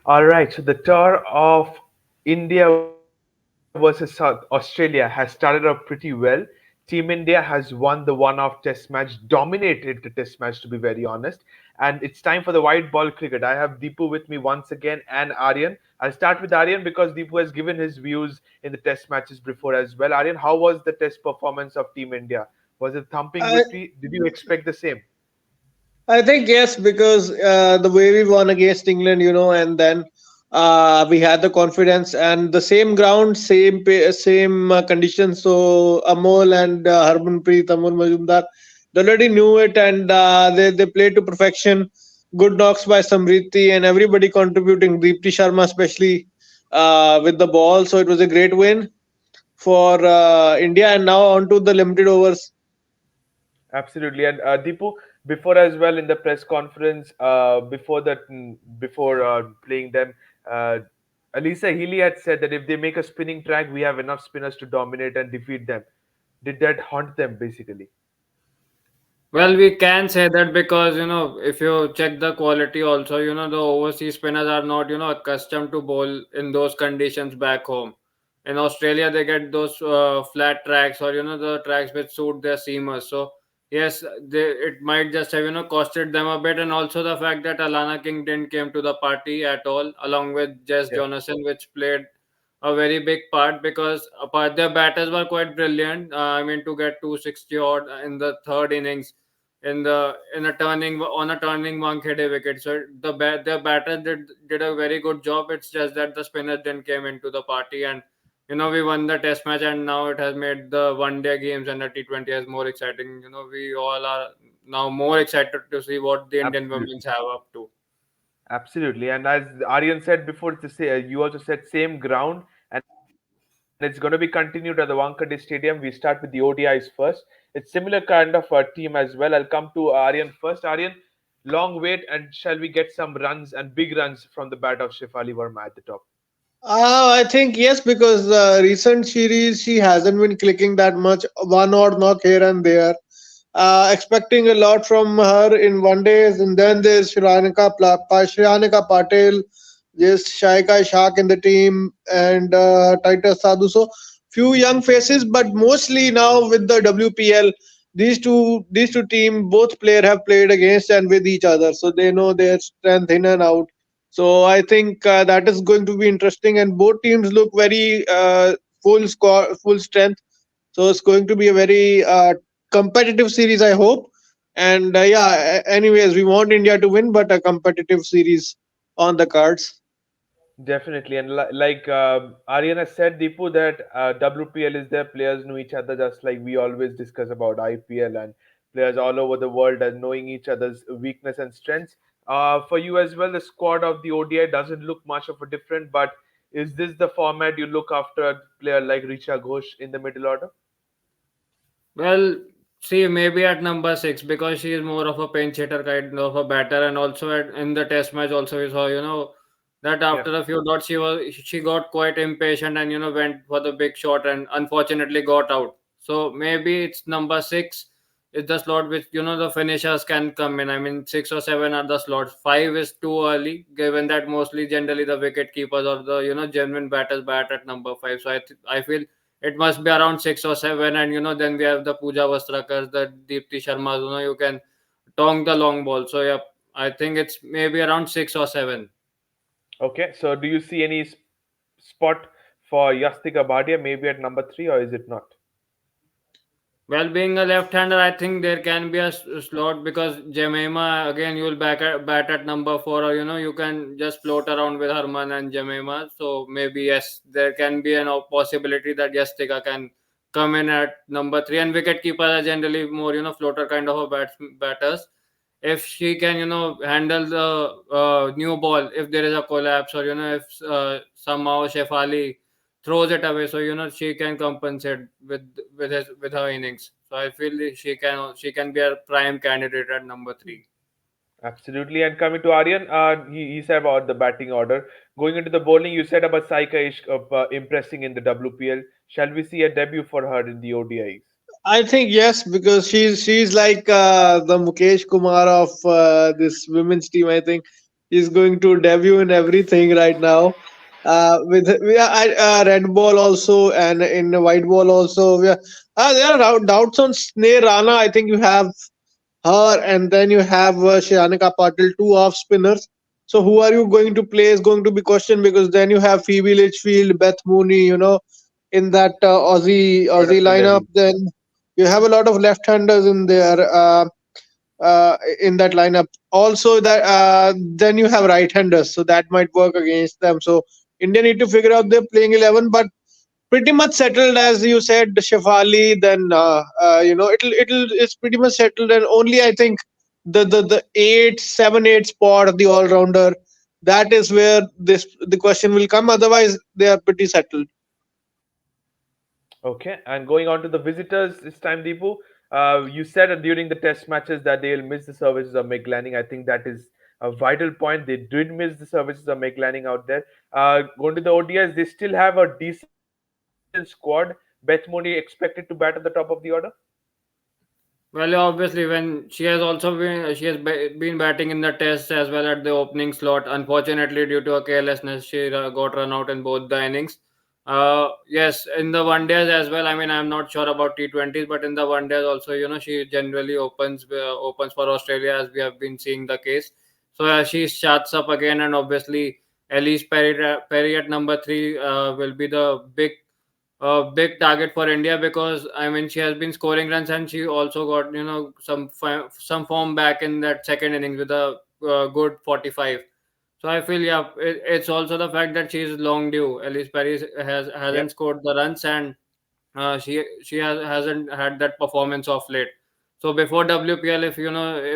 All right, so the tour of India versus South Australia has started off pretty well. Team India has won the one-off test match, dominated the test match to be very honest. And it's time for the white ball cricket. I have Deepu with me once again and Aryan. I'll start with Aryan because Deepu has given his views in the test matches before as well. Aryan, how was the test performance of Team India? Was it thumping I victory? Did you expect the same? I think yes, because the way we won against England, and then we had the confidence and the same ground, same conditions. So Amol and Harmanpreet, Amol Majumdar, they already knew it, and they played to perfection. Good knocks by Samriti and everybody contributing. Deepti Sharma especially with the ball. So it was a great win for India. And now on to the limited overs. Absolutely. And Deepu, before as well in the press conference, before playing them, uh, Alisa Healy had said that if they make a spinning track, we have enough spinners to dominate and defeat them. Did that haunt them basically? Well, we can say that because, if you check the quality also, the overseas spinners are not, accustomed to bowl in those conditions back home. In Australia, they get those flat tracks or, the tracks which suit their seamers. So, yes, it might just have, costed them a bit. And also the fact that Alana King didn't came to the party at all, along with Jess Yeah. Jonathan, which played a very big part because apart their batters were quite brilliant. I mean, to get 260 odd in the third innings in a turning on a turning one-headed wicket. So their batters did a very good job. It's just that the spinners then came into the party, and we won the test match, and now it has made the one-day games and the T20 as more exciting. We all are now more excited to see what the Indian Absolutely. women's have up to. Absolutely. And as Aryan said before, you also said same ground, and it's going to be continued at the Wankhede Stadium. We start with the ODIs first. It's similar kind of team as well. I'll come to Aryan first. Aryan, long wait, and shall we get some runs and big runs from the bat of Shefali Verma at the top? I think yes, because recent series she hasn't been clicking that much. One odd knock here and there. Expecting a lot from her in one days, and then there's Shriyanika Patel, there's Shaika Shak in the team, and Titus Sadhu. So few young faces, but mostly now with the WPL, these two team both player have played against and with each other, so they know their strength in and out. So I think that is going to be interesting, and both teams look very full strength. So it's going to be a very competitive series, I hope. And yeah, anyways, we want India to win, but a competitive series on the cards. Definitely, and like Aryan has said, Deepu, that WPL is there. Players know each other, just like we always discuss about IPL, and players all over the world are knowing each other's weakness and strengths. For you as well, the squad of the ODI doesn't look much of a different, but is this the format you look after a player like Richa Ghosh in the middle order? Well, see, maybe at number six because she is more of a pinch hitter kind of a batter, and also in the test match, also we saw that Yeah. after a few dots she got quite impatient and went for the big shot and unfortunately got out. So maybe it's number six is the slot which the finishers can come in. I mean, six or seven are the slots. Five is too early, given that mostly generally the wicket keepers or the genuine batters bat at number five. So I feel it must be around six or seven, and then we have the Pooja Vastrakar, the Deepti Sharma. You can tong the long ball. So yeah, I think it's maybe around six or seven. Okay. So do you see any spot for Yastika Bhatia maybe at number three, or is it not? Well, being a left-hander, I think there can be a slot because Jemima again you'll bat at number four, or you can just float around with Harman and Jemima. So maybe yes, there can be an possibility that Yastika can come in at number three, and wicket keepers are generally more floater kind of a batters. If she can handle the new ball, if there is a collapse, or if somehow Shefali throws it away, so she can compensate with her innings. So I feel that she can be a prime candidate at number three. Absolutely. And coming to Aryan, he said about the batting order. Going into the bowling, you said about Saika impressing in the WPL. Shall we see a debut for her in the ODIs? I think yes, because she's like the Mukesh Kumar of this women's team. I think He's going to debut in everything right now. With red ball also, and in the white ball also. There are doubts on Sneh Rana. I think you have her, and then you have Shianika Patil, two off spinners. So who are you going to play is going to be question, because then you have Phoebe Litchfield, Beth Mooney, in that Aussie Got a lineup. Finley. Then you have a lot of left-handers in there. In that lineup. Also, that then you have right-handers, so that might work against them. So India need to figure out their playing 11, but pretty much settled, as you said, Shefali. Then it's pretty much settled, and only I think the 8 7 8 spot of the all rounder, that is where the question will come. Otherwise, they are pretty settled. Okay, and going on to the visitors this time, Deepu, you said during the test matches that they'll miss the services of Meg Lanning. I think that is a vital point. They did miss the services of Meg Lanning out there. Going to the ODIs, they still have a decent squad. Beth Mooney expected to bat at the top of the order. Well, yeah, obviously, when she has been batting in the tests as well at the opening slot. Unfortunately, due to a carelessness, she got run out in both the innings. Yes, in the one days as well. I mean, I'm not sure about T20s, but in the one days also, she generally opens for Australia, as we have been seeing the case. So she shuts up again, and obviously, Elise Perry at number three will be the big target for India, because I mean she has been scoring runs, and she also got some form back in that second innings with a good 45. So I feel, yeah, it's also the fact that she's long due. Elise Perry hasn't Yep, scored the runs, and hasn't had that performance of late. So before WPL,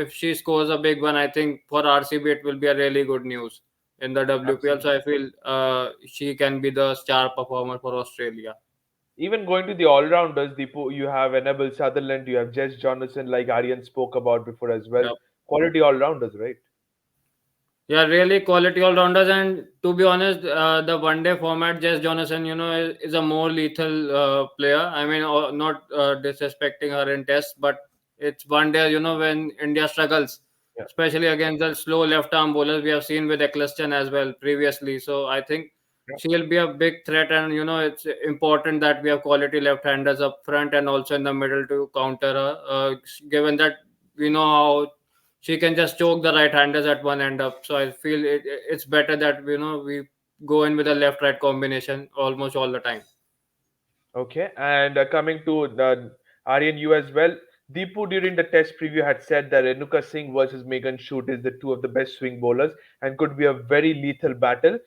if she scores a big one, I think for RCB it will be a really good news in the WPL. So I absolutely. feel she can be the star performer for Australia. Even going to the all-rounders, Deepu, you have Annabelle Sutherland, you have Jess Jonathan, like Aryan spoke about before as well. Yeah. Quality all-rounders, right? Yeah, really quality all rounders. And to be honest, the one day format, Jess Jonathan, is a more lethal player. I mean, not disrespecting her in tests, but it's one day, when India struggles, Yeah, especially against the slow left arm bowlers we have seen with Eccleston as well previously. So I think yeah. she will be a big threat. And, it's important that we have quality left handers up front and also in the middle to counter her, given that we know how she can just choke the right handers at one end up. So I feel it's better that we go in with a left right combination almost all the time. Okay, and coming to the Aryan, you as well. Deepu during the test preview had said that Renuka Singh versus Megan Shoot is the two of the best swing bowlers and could be a very lethal battle.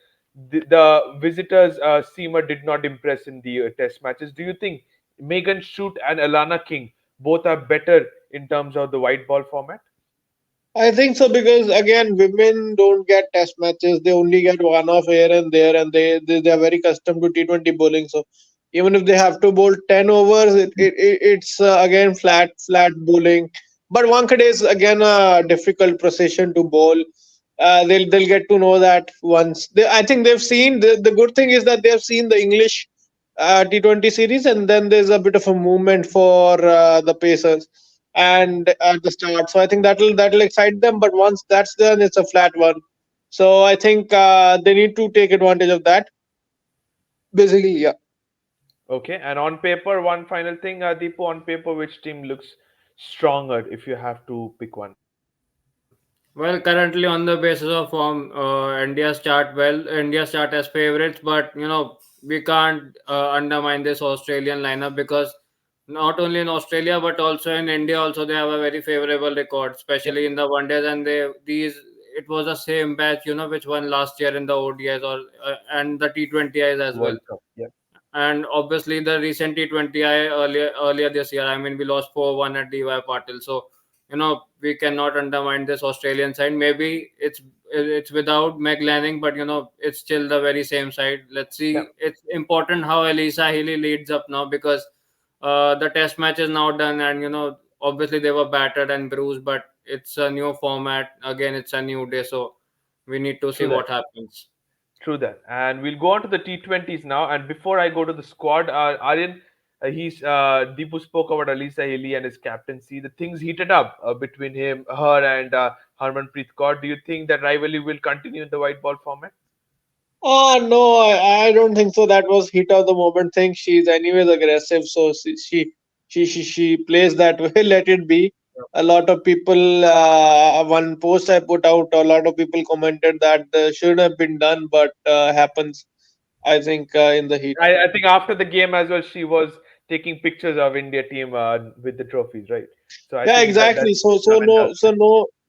The visitors, Seamer did not impress in the test matches. Do you think Megan Shoot and Alana King both are better in terms of the white ball format? I think so, because again, women don't get test matches. They only get one off here and there, and they are very accustomed to T20 bowling. So even if they have to bowl 10 overs, it's again flat bowling. But Wankhede is again a difficult precision to bowl. They'll get to know that once. I think they've seen the good thing is that they've seen the English T20 series, and then there's a bit of a movement for the Pacers and at the start. So I think that'll excite them. But once that's done, it's a flat one. So I think they need to take advantage of that. Basically, yeah. Okay, and on paper, one final thing, Deepu, on paper, which team looks stronger if you have to pick one? Well, currently on the basis of form, India start as favorites, but we can't undermine this Australian lineup, because not only in Australia but also in India also they have a very favorable record, Yeah, especially in the one days. And it was the same batch which won last year in the ODIs or and the T20Is as well. World Cup. Yeah, And obviously the recent T20I earlier this year. I mean, we lost 4-1 at DY Patil. So we cannot undermine this Australian side. Maybe it's without Meg Lanning, but it's still the very same side. Let's yeah. see. It's important how Elisa Healy leads up now, because the test match is now done, and obviously they were battered and bruised, but it's a new format again. It's a new day, so we need to see True that. what happens. True that. And we'll go on to the T20s now. And before I go to the squad, Aryan, Deepu spoke about Alisa Hilly and his captaincy. The things heated up between her and Harmanpreet Kaur. Do you think that rivalry will continue in the white ball format? No, I don't think so. That was heat of the moment thing. She's anyways aggressive, so she plays that way. Let it be. A lot of people, one post I put out, a lot of people commented that shouldn't have been done, but happens. I think in the heat. I think after the game as well, she was taking pictures of India team with the trophies, right? So I Yeah, think that exactly. that's So done and dusted.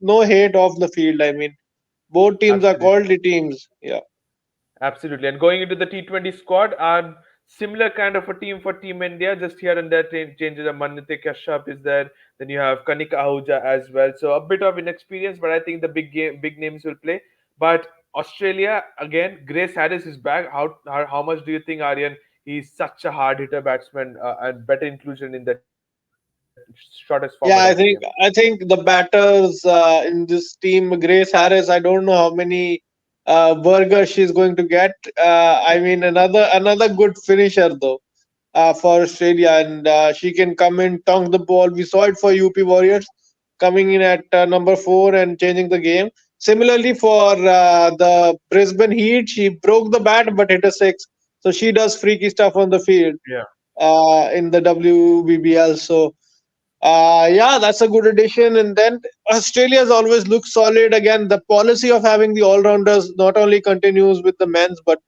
no hate off the field. I mean, both teams are Absolutely. quality teams. Yeah. Absolutely. And going into the T20 squad are similar kind of a team for Team India. Just here and there changes. Manite Kashyap is there. Then you have Kanika Ahuja as well. So a bit of inexperience, but I think the big names will play. But Australia again, Grace Harris is back. How much do you think, Aryan? He's such a hard hitter batsman and better inclusion in the shortest format of the game. Yeah, I think the batters in this team, Grace Harris. I don't know how many burgers she's going to get. I mean, another good finisher though for Australia, and she can come in, tongue the ball. We saw it for UP Warriors coming in at number 4 and changing the game. Similarly for the Brisbane Heat, she broke the bat but hit a six. So she does freaky stuff on the field Yeah. in the WBBL. So yeah, that's a good addition. And then Australia's always looked solid. Again, the policy of having the all rounders not only continues with the men's but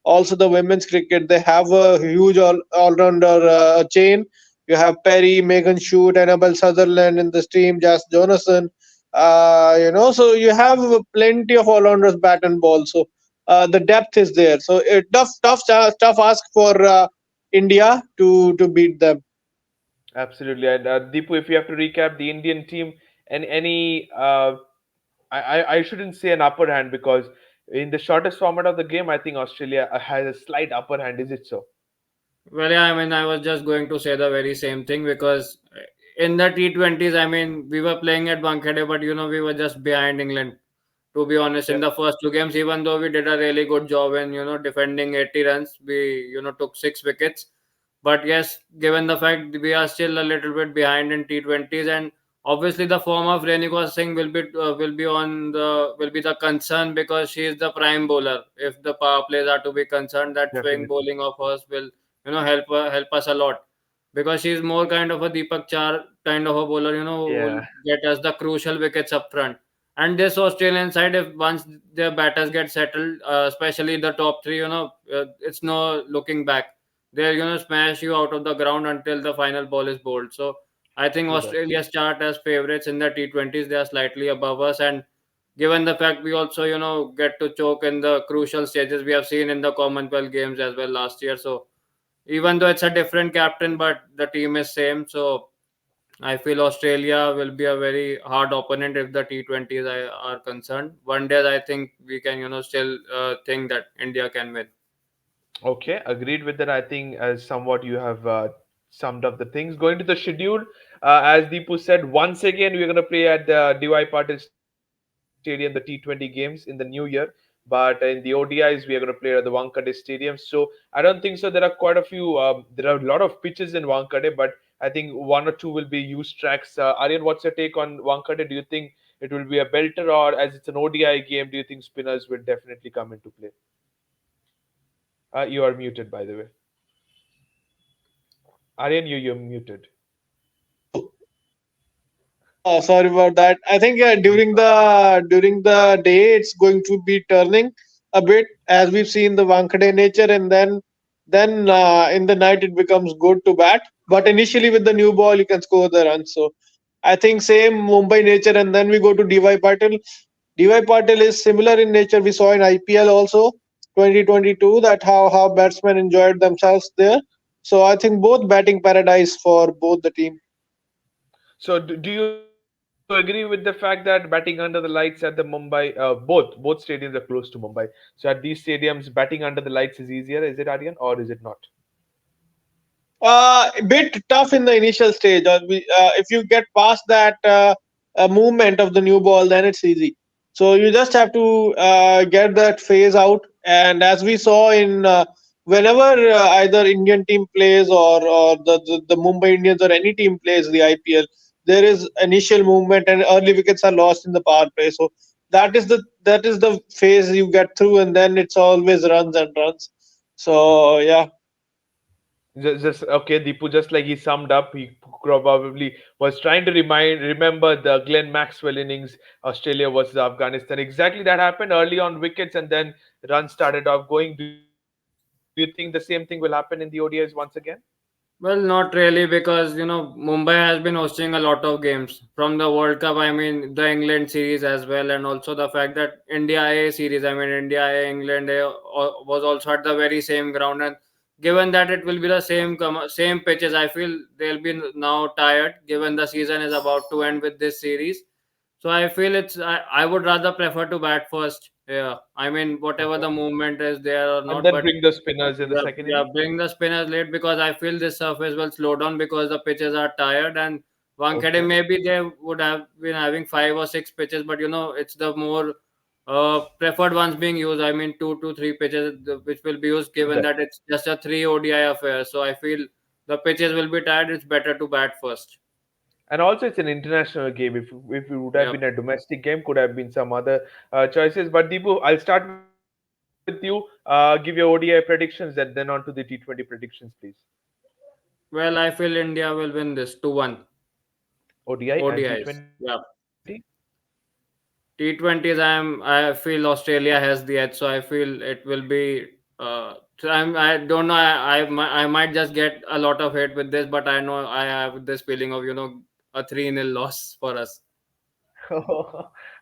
also the women's cricket. They have a huge all rounder chain. You have Perry, Megan Shute, Annabelle Sutherland in this team, Jas Jonathan. So you have plenty of all rounders, bat and ball. So the depth is there. So tough ask for India to beat them. Absolutely. And Deepu, if you have to recap the Indian team and any, I shouldn't say an upper hand because in the shortest format of the game, I think Australia has a slight upper hand. Is it so? Well, yeah, I mean, I was just going to say the very same thing because in the T20s, I mean, we were playing at Wankhede, but we were just behind England. To be honest, in Yeah. the first two games, even though we did a really good job in defending 80 runs, we took 6 wickets. But yes, given the fact we are still a little bit behind in T20s, and obviously the form of Renika Singh will be the concern because she is the prime bowler. If the power plays are to be concerned, that swing Definitely. bowling of hers will help us a lot because she's more kind of a Deepak Char kind of a bowler. Who will Yeah. get us the crucial wickets up front. And this Australian side, if once their batters get settled, especially the top three, it's no looking back. They're gonna smash you out of the ground until the final ball is bowled. So I think True that. Australia start as favorites in the T20s. They are slightly above us, and given the fact we also get to choke in the crucial stages, we have seen in the Commonwealth Games as well last year. So even though it's a different captain, but the team is same. So I feel Australia will be a very hard opponent if the T20s are concerned. One day, I think we can, still think that India can win. Okay, agreed with that. I think as somewhat you have summed up the things. Going to the schedule, as Deepu said, once again we're going to play at the DY Patil Stadium, the T20 games in the new year. But in the ODIs, we are going to play at the Wankhede Stadium. So I don't think so. There are quite a few. There are a lot of pitches in Wankhede, but I think one or two will be used tracks. Aryan, what's your take on Wankhede? Do you think it will be a belter, or as it's an ODI game, do you think spinners will definitely come into play? You are muted, by the way. Aryan, you're muted. Oh, oh, sorry about that. I think during the day it's going to be turning a bit as we've seen the Wankhede nature, and then in the night it becomes good to bat. But initially with the new ball you can score the runs. So I think same Mumbai nature, and then we go to DY Patil. DY Patil is similar in nature. We saw in IPL also 2022 that how batsmen enjoyed themselves there. So I think both batting paradise for both the team. So, do you agree with the fact that batting under the lights at the Mumbai, both stadiums are close to Mumbai. So, at these stadiums, batting under the lights is easier. Is it, Aryan, or is it not? A bit tough in the initial stage. If you get past that movement of the new ball, then it's easy. So you just have to get that phase out. And as we saw in whenever either Indian team plays or the Mumbai Indians or any team plays the IPL, there is initial movement and early wickets are lost in the power play. So that is the phase you get through, and then it's always runs and runs. So yeah. Just okay, Deepu. Just like he summed up, he probably was trying to remember the Glenn Maxwell innings, Australia versus Afghanistan. Exactly that happened early on wickets, and then runs started off going. Do you think the same thing will happen in the ODIs once again? Well, not really, because Mumbai has been hosting a lot of games from the World Cup. I mean, the England series as well, and also the fact that India A series. I mean, India A, England A was also at the very same ground, and given that it will be the same pitches, I feel they'll be now tired. Given the season is about to end with this series, so I feel I would rather prefer to bat first. Yeah, I mean, whatever the Okay, movement is there or and not, then but bring the spinners in the yeah, second yeah, inning. bring the spinners late, because I feel this surface will slow down because the pitches are tired. And Wankhede, Okay, maybe they would have been having five or six pitches, but it's the more preferred ones being used. I mean, two to three pitches which will be used, given that exactly. it's just a three ODI affair. So I feel the pitches will be tired. It's better to bat first. And also, it's an international game. If it would have Yeah. been a domestic game, could have been some other choices. But Deepu, I'll start with you. Give your ODI predictions, and then on to the T20 predictions, please. Well, I feel India will win this 2-1 ODI and ODIs. T20. Yeah. T20s, I feel Australia has the edge, so I feel it will be. I don't know. I might just get a lot of hate with this, but I know I have this feeling of a 3-0 loss for us.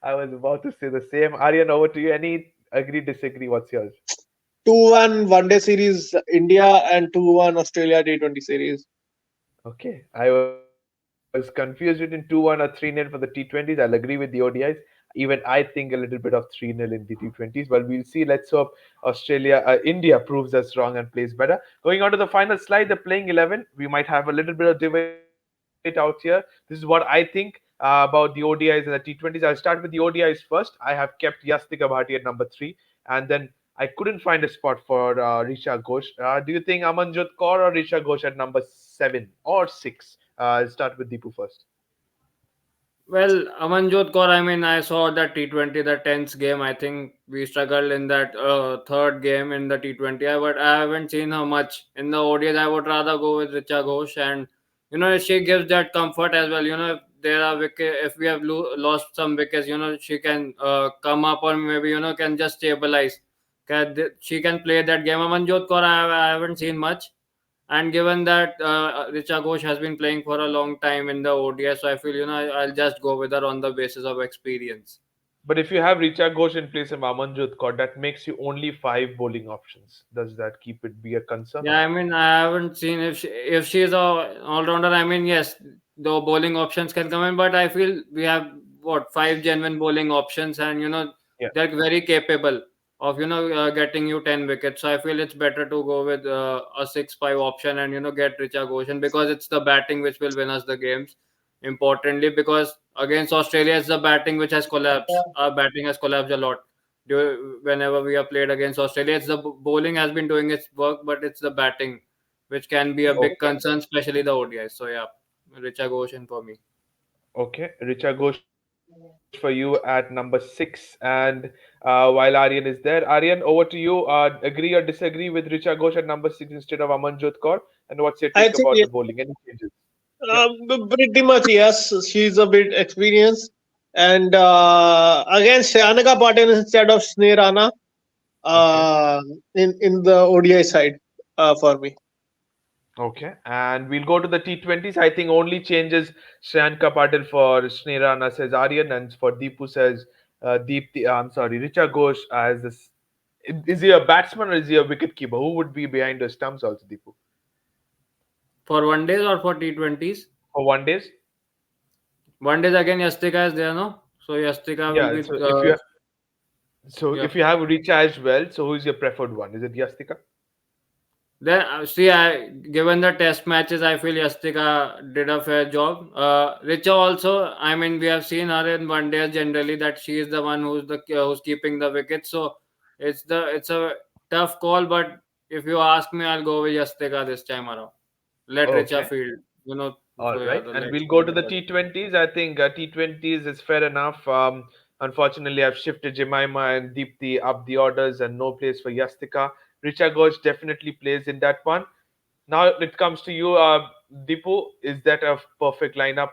I was about to say the same. Aryan, over to you. Any agree, disagree? What's yours? 2-1 one-day series India and 2-1 Australia T20 series. Okay, I was confused between 2-1 or 3-0 for the T20s. I'll agree with the ODIs. Even I think a little bit of 3-0 in the T20s. But we'll see. Let's hope India proves us wrong and plays better. Going on to the final slide, the playing 11. We might have a little bit of debate out here. This is what I think about the ODIs and the T20s. I'll start with the ODIs first. I have kept Yastika Bhati at number 3, and then I couldn't find a spot for Risha Ghosh. Do you think Amanjot Kaur or Risha Ghosh at number 7 or 6? I'll start with Deepu first. Well, Amanjot Kaur, I mean, I saw that T20, the 10th game. I think we struggled in that third game in the T20. But I haven't seen her much in the ODIs. I would rather go with Richa Ghosh, and she gives that comfort as well. If there are if we have lost some wickets, she can come up, or maybe can just stabilize. She can play that game. Amanjot Kaur, I haven't seen much. And given that Richa Ghosh has been playing for a long time in the ODS, so I feel I'll just go with her on the basis of experience. But if you have Richa Ghosh in place of Amanjot Kaur, that makes you only 5 bowling options. Does that keep it be a concern Yeah, or I not? mean, I haven't seen if she is a all rounder. I mean, yes, the bowling options can come in, but I feel we have what, five genuine bowling options, and Yeah. they're very capable of getting you 10 wickets. So I feel it's better to go with a 6-5 option, and get Richa Goshen, because it's the batting which will win us the games. Importantly, because against Australia, it's the batting which has collapsed. Our batting has collapsed a lot whenever we have played against Australia. It's the bowling has been doing its work, but it's the batting which can be a big Okay. concern, especially the ODI. So yeah, Richa Goshen for me. Okay. Richa Ghosh for you at number 6. And while Aryan is there, Aryan, over to you. Agree or disagree with Richa Ghosh at number 6 instead of Amanjot Kaur? And what's your take I about think the yeah, bowling? Any changes? Yeah. pretty much yes. She's a bit experienced, and against Anaka Patil instead of Sneh Rana Okay. uh, in the ODI side for me. Okay, and we'll go to the T20s. I think only changes Shreyanka Patil for Sneerana says Aryan, and for Deepu says Deepti. I'm sorry, Richa Ghosh as this. Is he a batsman or is he a wicket keeper? Who would be behind the stumps also, Deepu? For one days or for T20s? For one days? One days again, Yastika is there, no? So Yastika will Yeah. be So yeah. if you have Richa as well, so who's your preferred one? Is it Yastika? Then see, given the test matches, I feel Yastika did a fair job. Richa also, I mean, we have seen her in one days generally that she is the one who's keeping the wicket. So it's a tough call, but if you ask me, I'll go with Yastika this time around. Let Richa Okay. field. All So yeah, right, the and let's we'll go go to with the that. T20s. I think T20s is fair enough. Unfortunately, I've shifted Jemima and Deepthi up the orders, and no place for Yastika. Richa Ghosh definitely plays in that one. Now it comes to you, Deepu. Is that a perfect lineup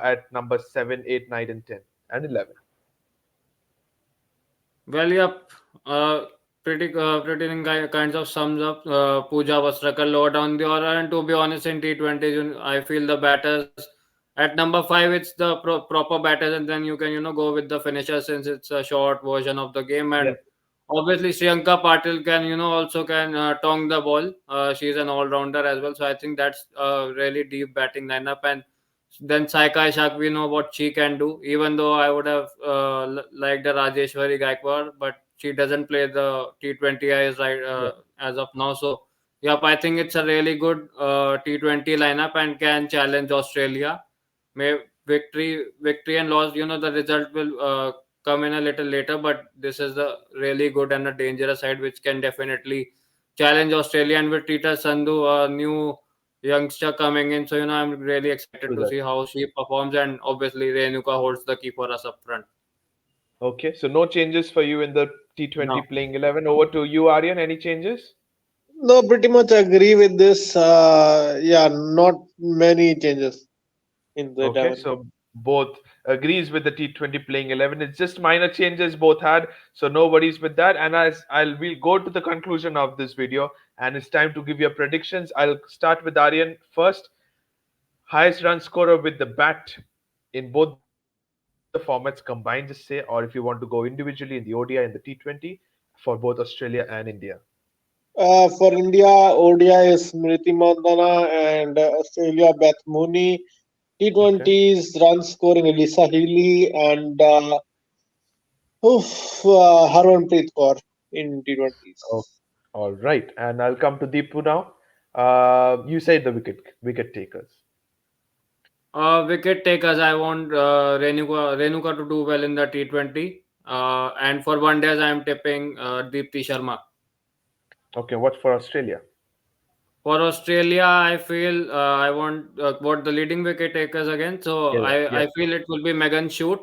at number 7, 8, 9, and 10 and 11? Well, yep. Uh, pretty kinds of sums up. Pooja Vastrakar lower down the order, and to be honest, in T20, I feel the batters at number five, it's the proper batters, and then you can go with the finisher since it's a short version of the game. Yeah, And obviously, Priyanka Patil can also can tong the ball. She's an all rounder as well, so I think that's a really deep batting lineup. And then Saika Ishak, we know what she can do. Even though I would have liked the Rajeshwari Gaikwad, but she doesn't play the T20 as right yeah, as of now. So, yep, I think it's a really good T20 lineup and can challenge Australia. May victory and loss, the result will come in a little later, but this is the really good and a dangerous side which can definitely challenge Australia. And with Tita Sandhu, a new youngster coming in, so I'm really excited true to that. see how she performs, and obviously Renuka holds the key for us up front. Okay, so no changes for you in the T20 No. playing 11. Over to you, Aryan. Any changes? No, pretty much agree with this. Yeah, not many changes in the Okay, 11. so both agrees with the T20 playing 11. It's just minor changes both had, so no worries with that. And as I'll we'll go to the conclusion of this video, and it's time to give your predictions. I'll start with Aryan first. Highest run scorer with the bat in both the formats combined, just say, or if you want to go individually in the ODI and the T20 for both Australia and India. For India, ODI is Smriti Mandana and Australia Beth Mooney. Okay. T20s run scoring Elisa Healy and Harmanpreet Kaur in Oh, T20s. all right. And I'll come to Deepu now. You say the wicket takers. Wicket takers, I want Renuka to do well in the T20. And for one days, I am tipping Deepti Sharma. Okay, what's for Australia? For Australia, I feel I want what the leading wicket takers again. So Yeah, yeah. I feel it will be Megan Shoot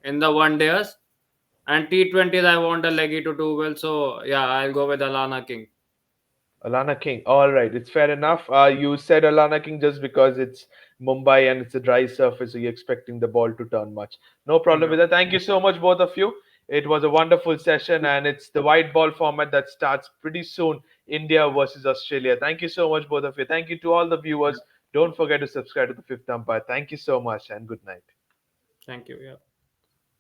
in the one days, and T20s I want a leggy to do well. So yeah, I'll go with Alana King. Alana King. All right, it's fair enough. You said Alana King just because it's Mumbai and it's a dry surface, so you're expecting the ball to turn much. No problem Yeah. with that. Thank you so much, both of you. It was a wonderful session, and it's the white ball format that starts pretty soon. India versus Australia. Thank you so much, both of you. Thank you to all the Yeah. viewers. Don't forget to subscribe to the Fifth Umpire. Thank you so much, and good night. Thank you. Yeah.